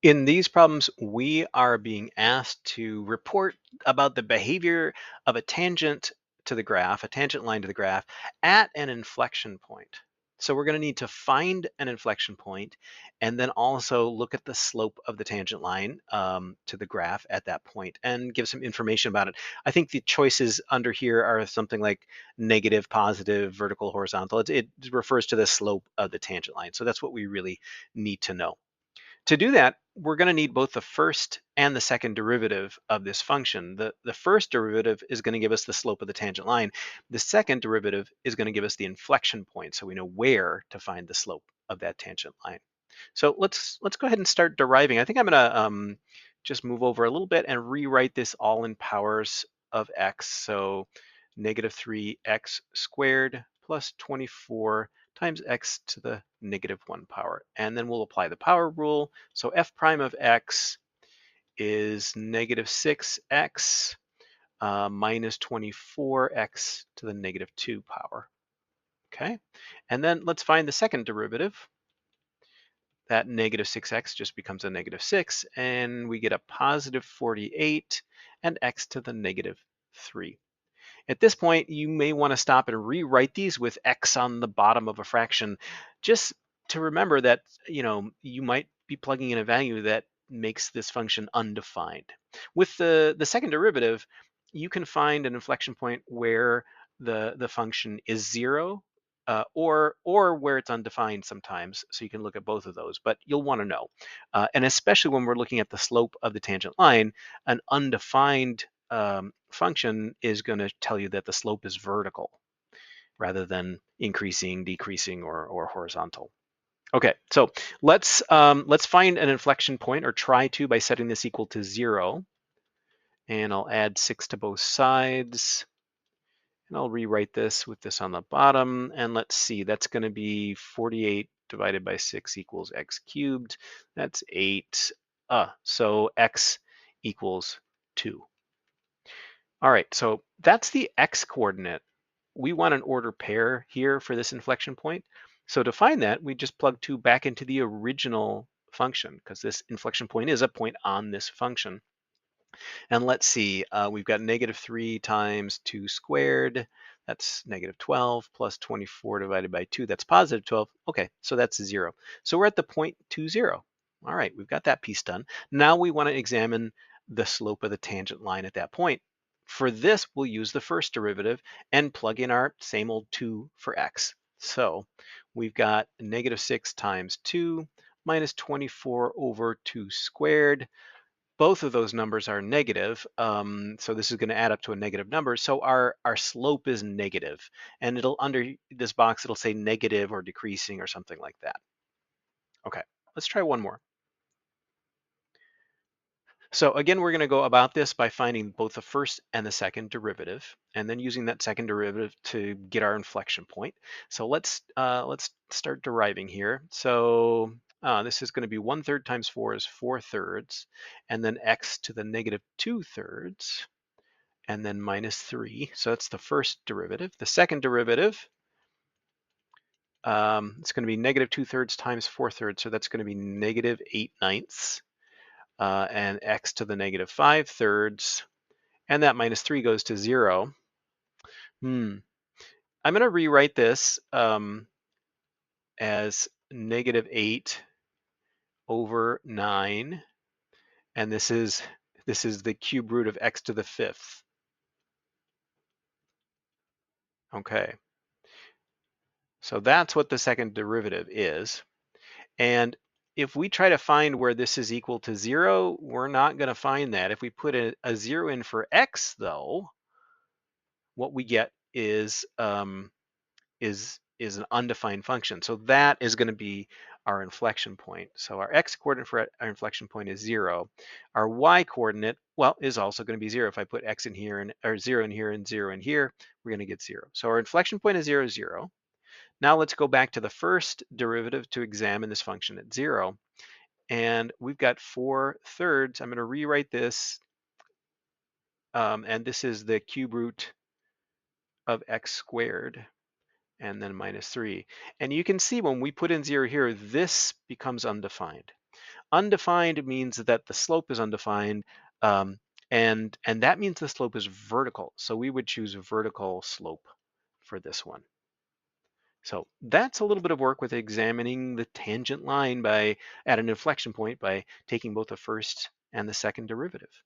In these problems, we are being asked to report about the behavior of a tangent to the graph, a tangent line to the graph, at an inflection point. So we're going to need to find an inflection point and then also look at the slope of the tangent line to the graph at that point and give some information about it. I think the choices under here are something like negative, positive, vertical, horizontal. It refers to the slope of the tangent line. So that's what we really need to know. To do that, we're going to need both the first and the second derivative of this function. The first derivative is going to give us the slope of the tangent line. The second derivative is going to give us the inflection point, so we know where to find the slope of that tangent line. So let's go ahead and start deriving. I think I'm going to just move over a little bit and rewrite this all in powers of x. So negative 3x squared plus 24 times x to the negative 1 power. And then we'll apply the power rule. So f prime of x is negative 6x minus 24x to the negative 2 power. Okay, and then let's find the second derivative. That negative 6x just becomes a negative 6, and we get a positive 48 and x to the negative 3. At this point, you may want to stop and rewrite these with x on the bottom of a fraction, just to remember that you might be plugging in a value that makes this function undefined. With the second derivative, you can find an inflection point where the function is 0 or where it's undefined sometimes. So you can look at both of those, but you'll want to know. And especially when we're looking at the slope of the tangent line, an undefined function is going to tell you that the slope is vertical rather than increasing, decreasing, or horizontal. Okay, so let's find an inflection point, or try to, by setting this equal to 0. And I'll add 6 to both sides. And I'll rewrite this with this on the bottom. And let's see, that's going to be 48 divided by 6 equals x cubed. That's 8. So x equals 2. All right, so that's the x coordinate. We want an order pair here for this inflection point. So to find that, we just plug 2 back into the original function, because this inflection point is a point on this function. And let's see, we've got negative 3 times 2 squared. That's negative 12 plus 24 divided by 2. That's positive 12. Okay, so that's 0. So we're at the point 2, 0. All right, we've got that piece done. Now we want to examine the slope of the tangent line at that point. For this, we'll use the first derivative and plug in our same old 2 for x. So we've got negative 6 times 2 minus 24 over 2 squared. Both of those numbers are negative, so this is going to add up to a negative number. So our slope is negative, and it'll, under this box, it'll say negative or decreasing or something like that. Okay, let's try one more. So again, we're going to go about this by finding both the first and the second derivative, and then using that second derivative to get our inflection point. So let's start deriving here. So this is going to be 1/3 times 4 is 4/3, and then x to the negative 2/3, and then minus 3. So that's the first derivative. The second derivative, it's going to be negative 2/3 times 4/3, so that's going to be negative 8/9. And x to the negative 5/3, and that minus 3 goes to 0. I'm going to rewrite this as negative 8 over 9, and this is the cube root of x to the 5th. Okay, so that's what the second derivative is. And if we try to find where this is equal to 0, we're not going to find that. If we put a 0 in for x, though, what we get is an undefined function. So that is going to be our inflection point. So our x coordinate for our inflection point is 0. Our y coordinate, well, is also going to be 0. If I put x in here, and or 0 in here and 0 in here, we're going to get 0. So our inflection point is 0, 0. Now let's go back to the first derivative to examine this function at 0. And we've got 4/3. I'm going to rewrite this, and this is the cube root of x squared, and then minus 3. And you can see when we put in 0 here, this becomes undefined. Undefined means that the slope is undefined, um, and that means the slope is vertical. So we would choose vertical slope for this one. So that's a little bit of work with examining the tangent line at an inflection point by taking both the first and the second derivative.